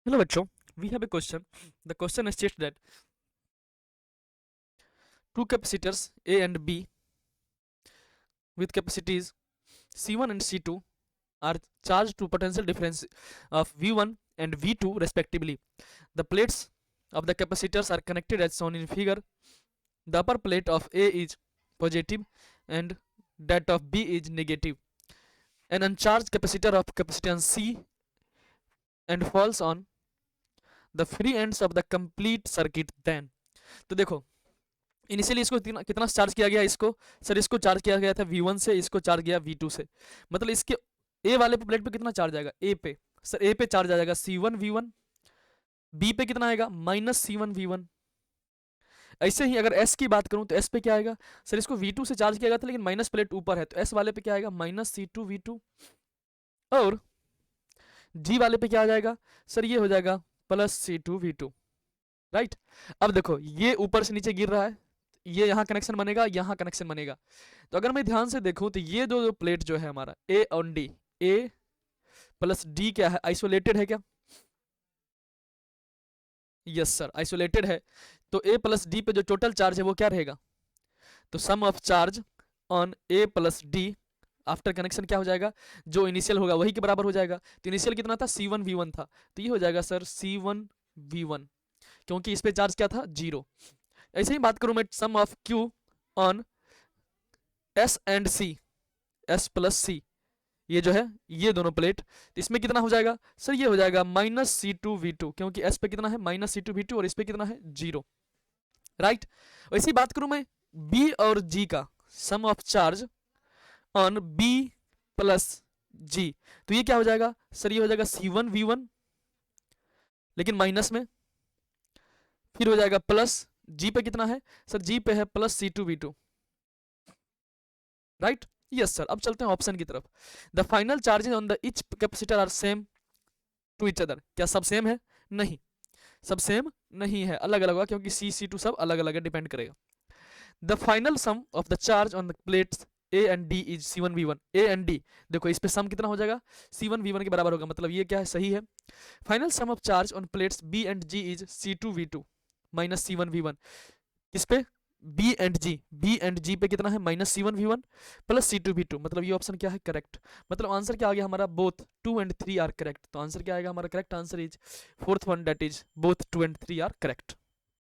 Hello बच्चों, we have a question. The question states that two capacitors A and B with capacities C1 and C2 are charged to potential difference of V1 and V2 respectively. The plates of the capacitors are connected as shown in figure. The upper plate of A is positive and that of B is negative. An uncharged capacitor of capacitance C and falls on the free ends of the complete circuit then. तो देखो initially इसको कितना charge किया गया, इसको sir इसको charge किया गया था V1 से, इसको चार्ज किया V2 से, मतलब इसके ए वाले प्लेट पे कितना चार्ज आएगा, ए पे सर ए पे चार्ज आ जाएगा C1 V1, बी पे कितना आएगा माइनस C1 V1। ऐसे ही अगर एस की बात करूं तो एस पे क्या आएगा, सर इसको V2 से चार्ज किया गया था लेकिन माइनस प्लेट ऊपर है तो एस वाले पे क्या आएगा माइनस C2 V2, और जी वाले पे क्या आ जाएगा सर ये हो जाएगा प्लस C2 V2, राइट। अब देखो ये ऊपर से नीचे गिर रहा है, ये यहाँ कनेक्शन बनेगा, यहाँ कनेक्शन बनेगा, तो अगर मैं ध्यान से देखूं तो ये दो प्लेट जो है हमारा ए और डी, ए प्लस डी क्या है आइसोलेटेड है क्या, यस सर आइसोलेटेड है, तो ए प्लस डी पे जो टोटल चार्ज है वो क्या रहेगा, तो sum of charge on A plus D after connection क्या हो जाएगा, जो इनिशियल होगा वही के बराबर हो जाएगा। तो इनिशियल कितना था C1 V1 था, तो ये हो जाएगा सर C1 V1 क्योंकि इस पे चार्ज क्या था जीरो। ऐसे ही बात करूं मैं sum of Q on S and C, S plus C, ये जो है ये दोनों प्लेट, तो इसमें कितना हो जाएगा सर ये हो जाएगा माइनस C2 V2 क्योंकि S पे कितना है माइनस C2 V2 और इस पे कितना है जीरो, राइट। वैसे ही बात करूं मैं B और G का sum of charge on B plus G, तो ये क्या हो जाएगा सर ये हो जाएगा C1 V1 लेकिन माइनस में, फिर हो जाएगा प्लस G पे कितना है सर G पे है plus C2 V2, right yes sir. अब चलते हैं ऑप्शन की तरफ। The final charges on the each capacitor are same to each other, क्या सब सेम है, नहीं सब सेम नहीं है, अलग अलग होगा क्योंकि C2 सब अलग अलग है, डिपेंड करेगा। The final sum of the charge on the plates A and D is C1 V1, A and D देखो इस पे सम कितना हो जाएगा C1 V1 के बराबर होगा, मतलब ये क्या है सही है। Final sum of charge on plates B and G is C2 V2 minus C1 V1, किस पे B एंड G पे कितना है minus C1 V1 plus C2 V2, मतलब ये ऑप्शन क्या है करेक्ट, मतलब आंसर क्या आ गया हमारा बोथ 2 एंड 3 आर करेक्ट, तो आंसर क्या आएगा हमारा correct answer is fourth one, that is both 2 and 3 are correct.